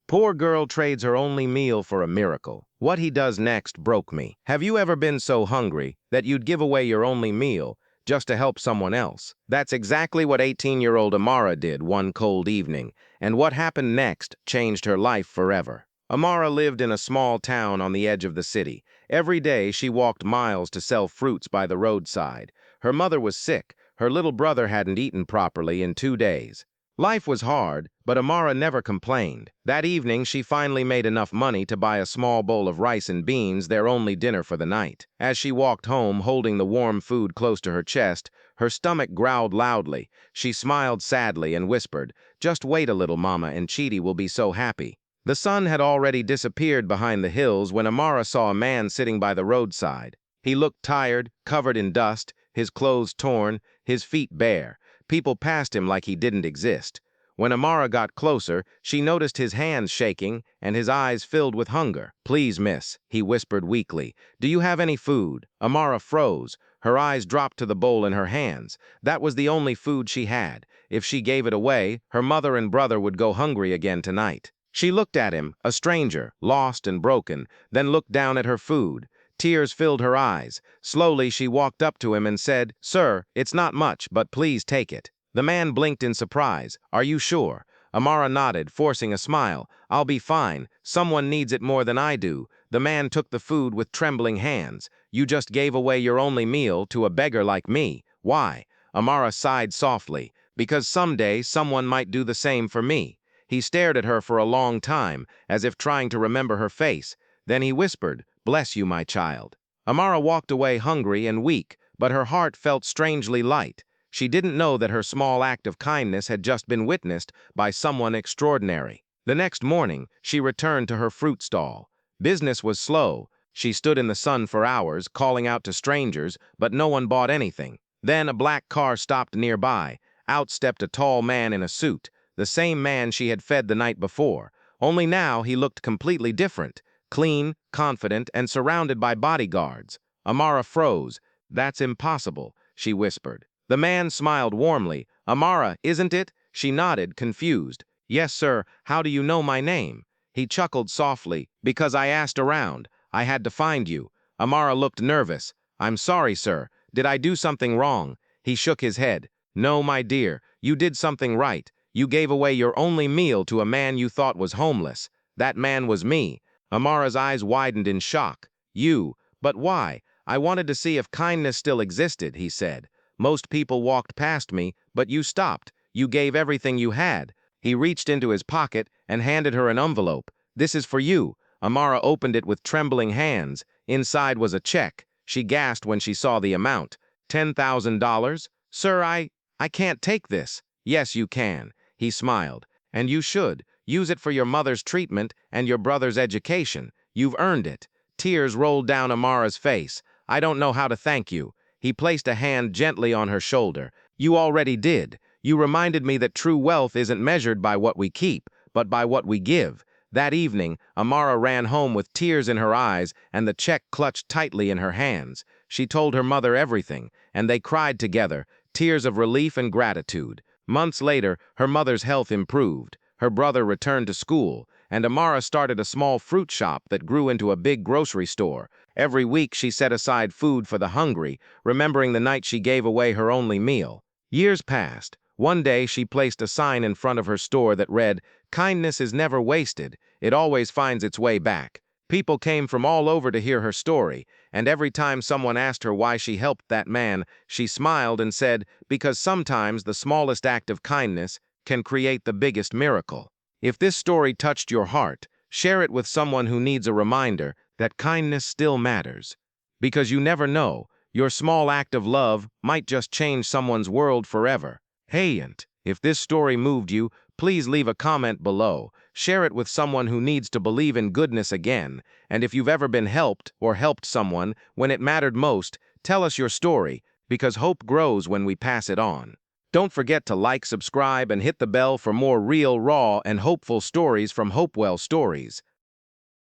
Poor girl trades her only meal for a miracle. What he does next broke me. Have you ever been so hungry that you'd give away your only meal just to help someone else? That's exactly what 18-year-old Amara did one cold evening, and what happened next changed her life forever. Amara lived in a small town on the edge of the city. Every day she walked miles to sell fruits by the roadside. Her mother was sick. Her little brother hadn't eaten properly in 2 days. Life was hard, but Amara never complained. That evening, she finally made enough money to buy a small bowl of rice and beans, their only dinner for the night. As she walked home, holding the warm food close to her chest, her stomach growled loudly. She smiled sadly and whispered, "Just wait a little, Mama, and Chidi will be so happy." The sun had already disappeared behind the hills when Amara saw a man sitting by the roadside. He looked tired, covered in dust, his clothes torn, his feet bare. People passed him like he didn't exist. When Amara got closer, she noticed his hands shaking and his eyes filled with hunger. "Please, miss," he whispered weakly, "do you have any food?" Amara froze. Her eyes dropped to the bowl in her hands. That was the only food she had. If she gave it away, her mother and brother would go hungry again tonight. She looked at him, a stranger, lost and broken, then looked down at her food. Tears filled her eyes. Slowly, she walked up to him and said, "Sir, it's not much, but please take it." The man blinked in surprise. "Are you sure?" Amara nodded, forcing a smile. "I'll be fine. Someone needs it more than I do." The man took the food with trembling hands. "You just gave away your only meal to a beggar like me. Why?" Amara sighed softly. "Because someday someone might do the same for me." He stared at her for a long time, as if trying to remember her face. Then he whispered, "Bless you, my child." Amara walked away hungry and weak, but her heart felt strangely light. She didn't know that her small act of kindness had just been witnessed by someone extraordinary. The next morning, she returned to her fruit stall. Business was slow. She stood in the sun for hours, calling out to strangers, but no one bought anything. Then a black car stopped nearby. Out stepped a tall man in a suit, the same man she had fed the night before. Only now he looked completely different. Clean, confident, and surrounded by bodyguards. Amara froze. "That's impossible," she whispered. The man smiled warmly. "Amara, isn't it?" She nodded, confused. "Yes, sir. How do you know my name?" He chuckled softly. "Because I asked around. I had to find you." Amara looked nervous. "I'm sorry, sir. Did I do something wrong?" He shook his head. "No, my dear. You did something right. You gave away your only meal to a man you thought was homeless. That man was me." Amara's eyes widened in shock. "You? But why?" "I wanted to see if kindness still existed," he said. "Most people walked past me, but you stopped. You gave everything you had." He reached into his pocket and handed her an envelope. "This is for you." Amara opened it with trembling hands. Inside was a check. She gasped when she saw the amount. $10,000? "Sir, I can't take this." "Yes, you can." He smiled. "And you should. Use it for your mother's treatment and your brother's education. You've earned it." Tears rolled down Amara's face. "I don't know how to thank you." He placed a hand gently on her shoulder. "You already did. You reminded me that true wealth isn't measured by what we keep, but by what we give." That evening, Amara ran home with tears in her eyes and the check clutched tightly in her hands. She told her mother everything, and they cried together, tears of relief and gratitude. Months later, her mother's health improved. Her brother returned to school, and Amara started a small fruit shop that grew into a big grocery store. Every week she set aside food for the hungry, remembering the night she gave away her only meal. Years passed. One day she placed a sign in front of her store that read, "Kindness is never wasted, it always finds its way back." People came from all over to hear her story, and every time someone asked her why she helped that man, she smiled and said, "Because sometimes the smallest act of kindness can create the biggest miracle." If this story touched your heart, share it with someone who needs a reminder that kindness still matters. Because you never know, your small act of love might just change someone's world forever. Hey, and if this story moved you, please leave a comment below. Share it with someone who needs to believe in goodness again. And if you've ever been helped or helped someone when it mattered most, tell us your story, because hope grows when we pass it on. Don't forget to like, subscribe, and hit the bell for more real, raw, and hopeful stories from Hopewell Stories.